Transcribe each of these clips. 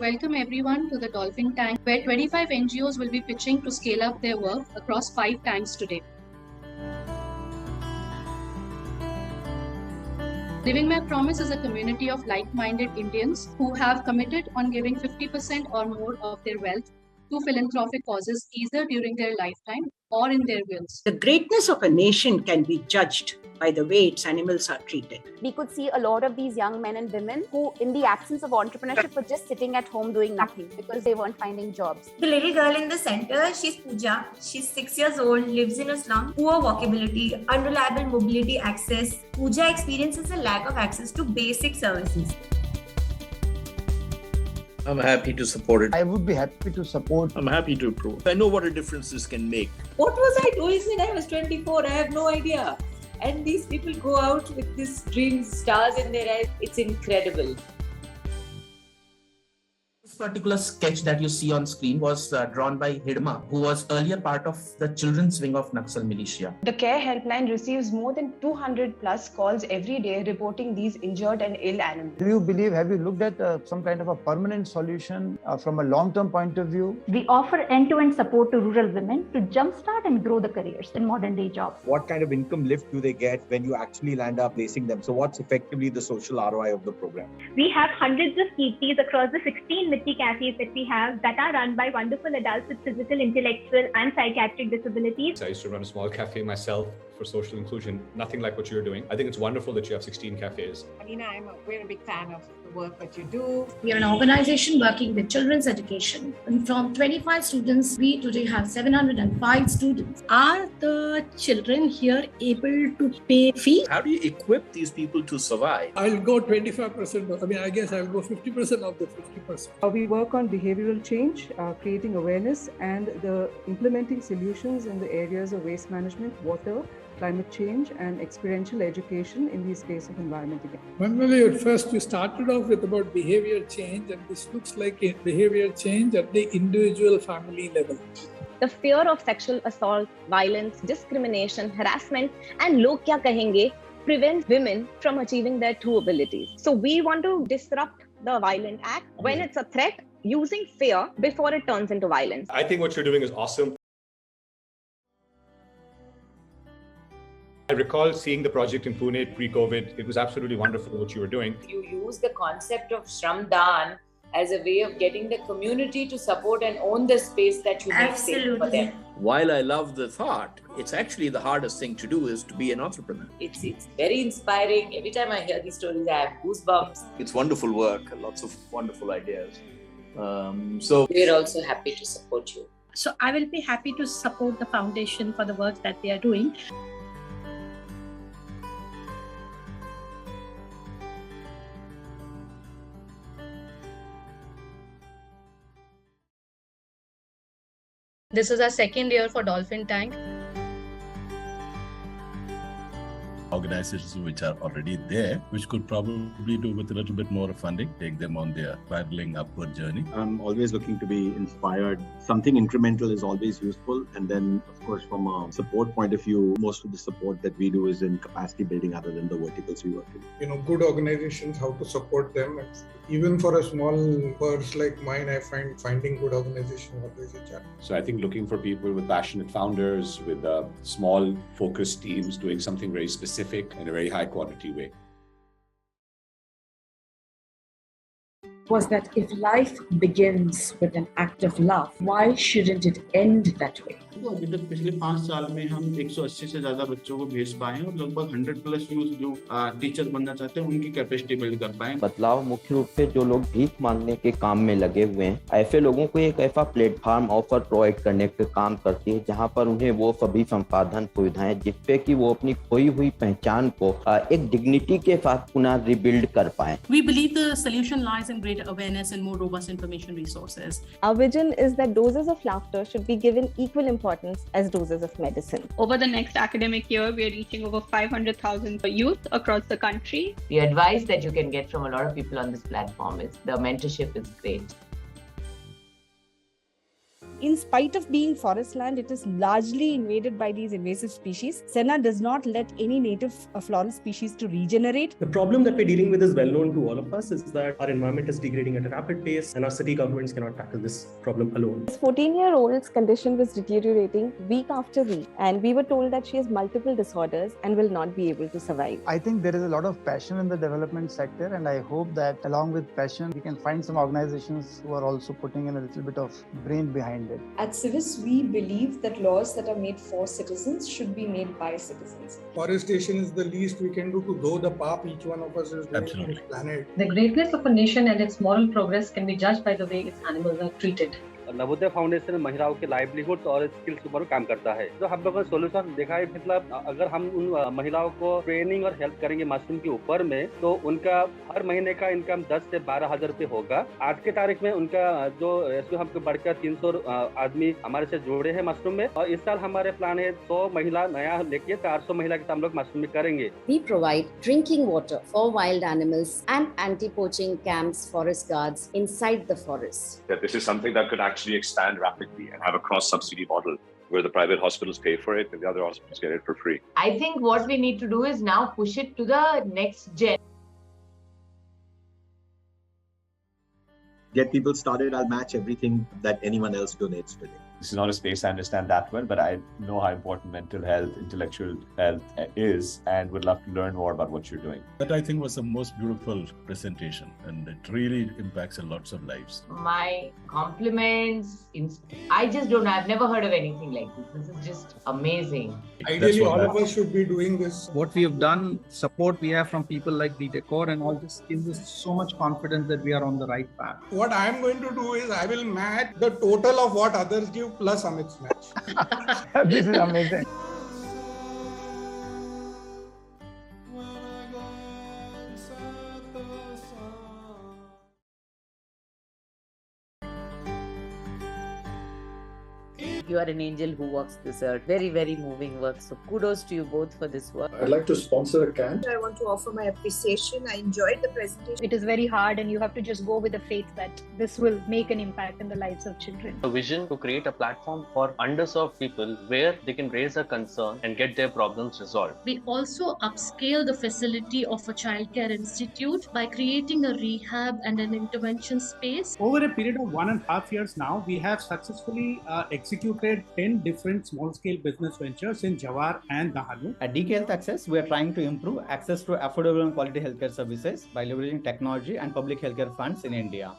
Welcome everyone to the Dolphin Tank, where 25 NGOs will be pitching to scale up their work across 5 tanks today. Living My Promise is a community of like-minded Indians who have committed on giving 50% or more of their wealth to philanthropic causes either during their lifetime or in their wills. The greatness of a nation can be judged by the way its animals are treated. We could see a lot of these young men and women who, in the absence of entrepreneurship, were just sitting at home doing nothing because they weren't finding jobs. The little girl in the center, she's Pooja. She's 6 years old, lives in a slum, poor walkability, unreliable mobility access. Pooja experiences a lack of access to basic services. I'm happy to support it. I would be happy to support. I'm happy to approve. I know what a difference this can make. What was I doing when I was 24? I have no idea. And these people go out with these dreams, stars in their eyes. It's incredible. This particular sketch that you see on screen was drawn by Hidma, who was earlier part of the children's wing of Naxal militia. The care helpline receives more than 200 plus calls every day reporting these injured and ill animals. Do you believe, have you looked at some kind of a permanent solution from a long-term point of view? We offer end-to-end support to rural women to jumpstart and grow the careers in modern-day jobs. What kind of income lift do they get when you actually land up placing them? So what's effectively the social ROI of the program? We have hundreds of keepsies across the 16 cafes that we have that are run by wonderful adults with physical, intellectual and psychiatric disabilities. I used to run a small cafe myself for social inclusion, nothing like what you're doing. I think it's wonderful that you have 16 cafes. Alina, we're a big fan of the work that you do. We are an organization working with children's education. And from 25 students, we today have 705 students. Are the children here able to pay fees? How do you equip these people to survive? I'll go 25%. I guess I'll go 50% of the 50%. We work on behavioral change, creating awareness and the implementing solutions in the areas of waste management, water, climate change and experiential education in the space of environment again. When at first you started off with about behavior change, and this looks like a behavior change at the individual family level. The fear of sexual assault, violence, discrimination, harassment and log kya kahenge prevents women from achieving their true abilities. So we want to disrupt the violent act when it's a threat using fear before it turns into violence. I think what you're doing is awesome. I recall seeing the project in Pune pre-COVID. It was absolutely wonderful what you were doing. You use the concept of Shramdan as a way of getting the community to support and own the space that you make safe for them. While I love the thought, it's actually the hardest thing to do is to be an entrepreneur. It's very inspiring. Every time I hear these stories, I have goosebumps. It's wonderful work, lots of wonderful ideas. So we're also happy to support you. So I will be happy to support the foundation for the work that they are doing. This is our second year for Dolphin Tank. Organizations which are already there, which could probably do with a little bit more funding, take them on their spiraling upward journey. I'm always looking to be inspired. Something incremental is always useful. And then, of course, from a support point of view, most of the support that we do is in capacity building other than the verticals we work in. Good organizations, how to support them. Even for a small purse like mine, I find finding good organization always a challenge. So I think looking for people with passionate founders, with small focused teams doing something very specific in a very high quality way. Was that if life begins with an act of love, why shouldn't it end that way? तो अभी तक पिछले 5 साल में हम 180 से ज्यादा बच्चों को भेज पाए हैं और लगभग 100+ यूथ जो टीचर बनना चाहते हैं उनकी कैपेसिटी बिल्ड कर पाए। बदलाव मुख्य रूप से जो लोग भीख मांगने के काम में लगे हुए हैं, ऐसे लोगों को एक ऐसा प्लेटफॉर्म ऑफर प्रोवाइड करने के काम करती है जहां पर उन्हें वो सभी संसाधन सुविधाएं जिससे कि वो अपनी खोई हुई पहचान को एक डिग्निटी के साथ पुनः रिबिल्ड कर पाए। We believe the solution lies in greater awareness and more robust information resources. Our vision is that doses of laughter should be given equal importance as doses of medicine. Over the next academic year, we are reaching over 500,000 youth across the country. The advice that you can get from a lot of people on this platform is the mentorship is great. In spite of being forest land, it is largely invaded by these invasive species. Senna does not let any native floral species to regenerate. The problem that we're dealing with is well known to all of us, is that our environment is degrading at a rapid pace and our city governments cannot tackle this problem alone. This 14-year-old's condition was deteriorating week after week, and we were told that she has multiple disorders and will not be able to survive. I think there is a lot of passion in the development sector, and I hope that along with passion, we can find some organizations who are also putting in a little bit of brain behind it. At Civis, we believe that laws that are made for citizens should be made by citizens. Forestation is the least we can do to grow the path each one of us is doing on this planet. The greatness of a nation and its moral progress can be judged by the way its animals are treated. Navodaya foundation महिलाओं के livelihood और skills के ऊपर काम करता है। तो हम लोगों ने सोल्यूशन देखा है, मतलब अगर हम उन महिलाओं को ट्रेनिंग और हेल्प करेंगे मशरूम के ऊपर में, तो उनका हर महीने का इनकम 10 से 12 हजार रुपये होगा। आज के तारीख में उनका जो रेशियो हमको बढ़कर 300 आदमी हमारे से जुड़े हैं मशरूम में, और इस साल हमारे प्लान है 100 महिला नया लेके 400 महिला के हम लोग मशरूम में करेंगे। We provide drinking water for wild animals and anti-poaching camps, forest guards inside the forest. That this is something that could actually expand rapidly and have a cross-subsidy model where the private hospitals pay for it and the other hospitals get it for free. I think what we need to do is now push it to the next gen. Get people started, I'll match everything that anyone else donates today. This is not a space I understand that well, but I know how important mental health, intellectual health is, and would love to learn more about what you're doing. That I think was the most beautiful presentation, and it really impacts lots of lives. My compliments. I just don't know. I've never heard of anything like this. This is just amazing. Ideally, all of us should be doing this. What we have done, support we have from people like the Decor and all this, gives us so much confidence that we are on the right path. What I am going to do is I will match the total of what others give plus Amit's match. This is amazing. You are an angel who walks this earth. Very, very moving work. So kudos to you both for this work. I'd like to sponsor a camp. I want to offer my appreciation. I enjoyed the presentation. It is very hard, and you have to just go with the faith that this will make an impact in the lives of children. A vision to create a platform for underserved people where they can raise a concern and get their problems resolved. We also upscale the facility of a childcare institute by creating a rehab and an intervention space. Over a period of 1.5 years now, we have successfully executed 10 different small-scale business ventures in Jawar and Dahanu. At DK Health Access, we are trying to improve access to affordable and quality healthcare services by leveraging technology and public healthcare funds in India.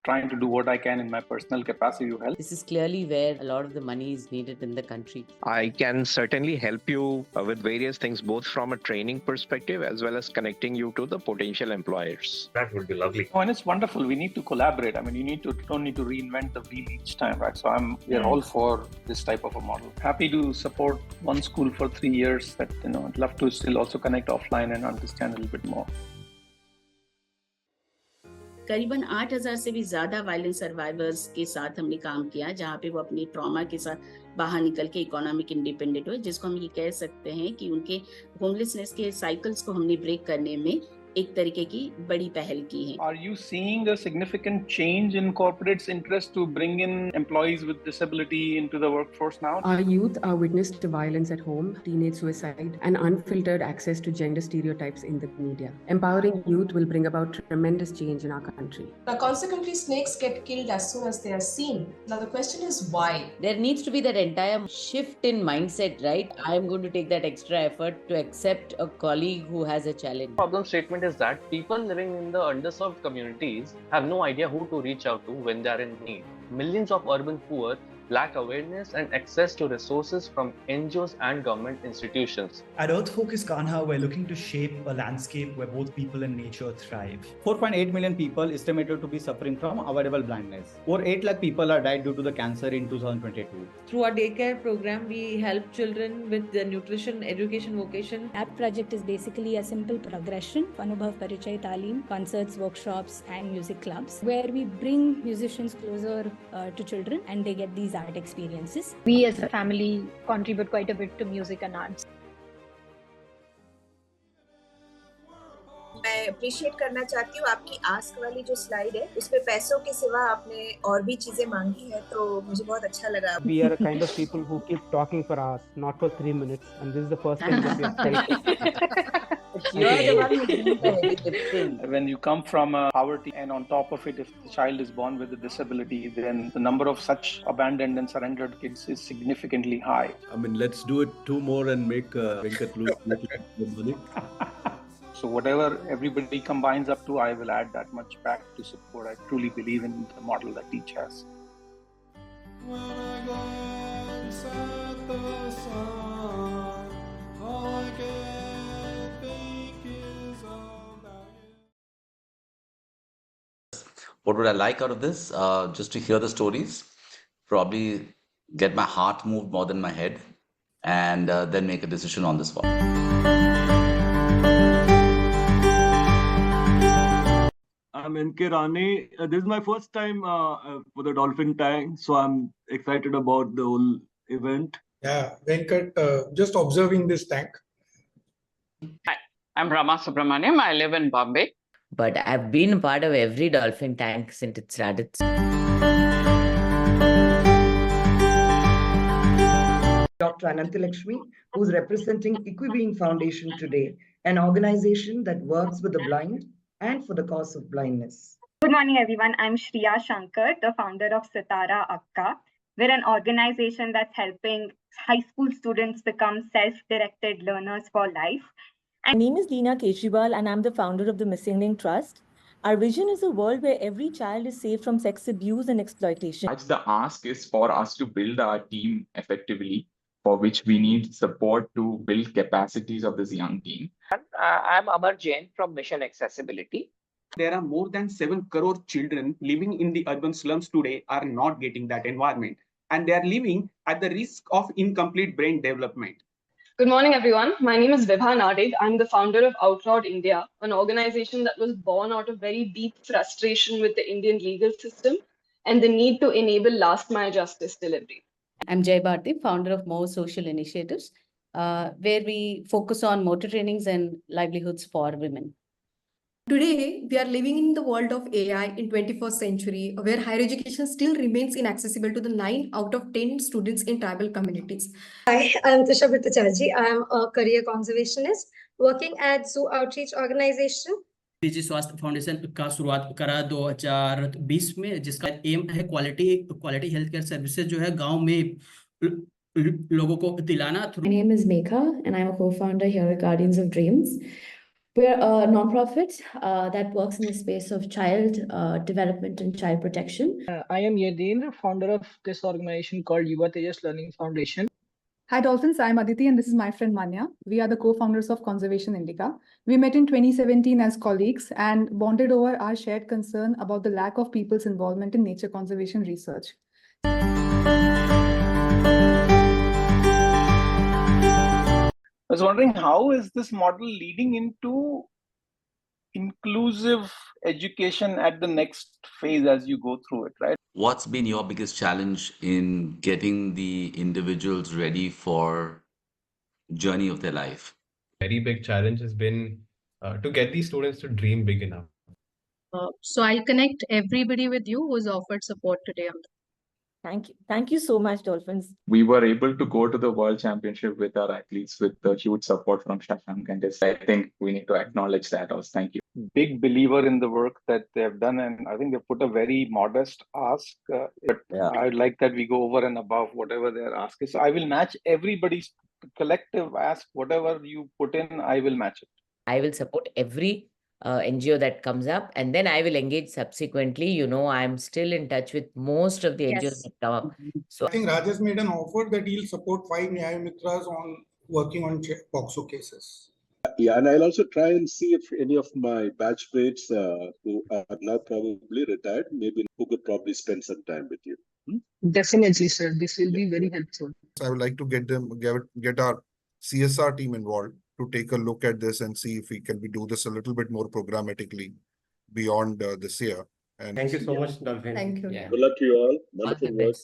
Trying to do what I can in my personal capacity to help. This is clearly where a lot of the money is needed in the country. I can certainly help you with various things, both from a training perspective as well as connecting you to the potential employers. That would be lovely. Oh, and it's wonderful. We need to collaborate. I mean, you don't need to reinvent the wheel each time, right? So we are all for this type of a model. Happy to support one school for 3 years. That I'd love to still also connect offline and understand a little bit more. करीबन 8,000 से भी ज़्यादा violence survivors के साथ हमने काम किया, जहाँ पे वो अपनी ट्रॉमा के साथ बाहर निकल के इकोनॉमिक इंडिपेंडेंट हुए, जिसको हम ये कह सकते हैं कि उनके होमलेसनेस के साइकिल्स को हमने ब्रेक करने में एक तरीके की बड़ी पहल की है। Are you seeing a significant change in corporates' interest to bring in employees with disability into the workforce now? Our youth are witness to violence at home, teenage suicide, and unfiltered access to gender stereotypes in the media. Empowering youth will bring about tremendous change in our country. Now, consequently, snakes get killed as soon as they are seen. Now, the question is why? There needs to be that entire shift in mindset, right? I am going to take that extra effort to accept a colleague who has a challenge. Problem statement is that people living in the underserved communities have no idea who to reach out to when they are in need. Millions of urban poor lack awareness and access to resources from NGOs and government institutions. At Earth Focus Kanha, we're looking to shape a landscape where both people and nature thrive. 4.8 million people estimated to be suffering from avoidable blindness. Over 8 lakh people are died due to the cancer in 2022. Through our daycare program, we help children with the nutrition, education, vocation. App project is basically a simple progression. Anubhav Parichay Talim, concerts, workshops, and music clubs, where we bring musicians closer to children and they get these art experiences. We as a family contribute quite a bit to music and arts. मैं appreciate करना चाहती हूँ आपकी ask वाली जो slide है उसमें पैसों के सिवा आपने और भी चीजें मांगी है तो मुझे बहुत अच्छा लगा. We are a kind of people who keep talking for hours, not for 3 minutes, and this is the first time that we have felt it. You're the one who's doing the heavy lifting. When you come from poverty and on top of it, if the child is born with a disability, then the number of such abandoned and surrendered kids is significantly high. I mean, let's do it 2 more and make Venkat lose more money. So whatever everybody combines up to, I will add that much back to support. I truly believe in the model that Teach has. What would I like out of this? Just to hear the stories, probably get my heart moved more than my head, and then make a decision on this one. I'm N.K. Rane. This is my first time for the Dolphin Tank, so I'm excited about the whole event. Yeah, Venkat, just observing this tank. Hi, I'm Rama Subramaniam. I live in Bombay. But I've been a part of every Dolphin Tank since it started. Dr. Anantalakshmi, who's representing Equibeing Foundation today, an organization that works with the blind and for the cause of blindness. Good morning, everyone. I'm Shriya Shankar, the founder of Sitara Akka. We're an organization that's helping high school students become self-directed learners for life. My name is Leena Kejriwal and I'm the founder of the Missing Link Trust. Our vision is a world where every child is safe from sex abuse and exploitation. The ask is for us to build our team effectively, for which we need support to build capacities of this young team. I'm Amar Jain from Mission Accessibility. There are more than 7 crore children living in the urban slums today are not getting that environment, and they are living at the risk of incomplete brain development. Good morning, everyone. My name is Vibha Nadig. I'm the founder of Outlawed India, an organization that was born out of very deep frustration with the Indian legal system and the need to enable last mile justice delivery. I'm Jai Bharti, founder of More Social Initiatives, where we focus on motor trainings and livelihoods for women. Today, we are living in the world of AI in 21st century, where higher education still remains inaccessible to the 9 out of 10 students in tribal communities. Hi, I'm Tisha Bhattacharjee. I'm a career conservationist working at Zoo Outreach Organization. निजी स्वास्थ्य foundation का शुरुआत करा 2020 में, जिसका M है quality health care services जो है गांव में लोगों को दिलाना. My name is Megha and I'm a co-founder here at Guardians of Dreams. We're a non-profit that works in the space of child development and child protection. I am Yadendra, founder of this organization called Yuva Tejas Learning Foundation. Hi Dolphins, I'm Aditi and this is my friend Manya. We are the co-founders of Conservation Indica. We met in 2017 as colleagues and bonded over our shared concern about the lack of people's involvement in nature conservation research. I was wondering, how is this model leading into inclusive education at the next phase as you go through it, right? What's been your biggest challenge in getting the individuals ready for journey of their life? Very big challenge has been to get these students to dream big enough. So I'll connect everybody with you who's offered support today on that. Thank you. Thank you so much, Dolphins. We were able to go to the World Championship with our athletes with the huge support from Shashank, and I think we need to acknowledge that. Thank you. Big believer in the work that they have done, and I think they put a very modest ask, but I'd like that we go over and above whatever their ask is. So I will match everybody's collective ask. Whatever you put in, I will match it. I will support every NGO that comes up, and then I will engage subsequently. You know, I'm still in touch with most of the NGOs that come up. So I think Rajesh made an offer that he'll support 5 Nyaya Mitras on working on POXO cases. Yeah, and I'll also try and see if any of my batchmates who are now probably retired, maybe who could probably spend some time with you. Definitely, sir. This will be very helpful. I would like to get our CSR team involved to take a look at this and see if we can do this a little bit more programmatically beyond this year. And thank you so much, Dolphin. Thank you. Good luck to you all. Wonderful work.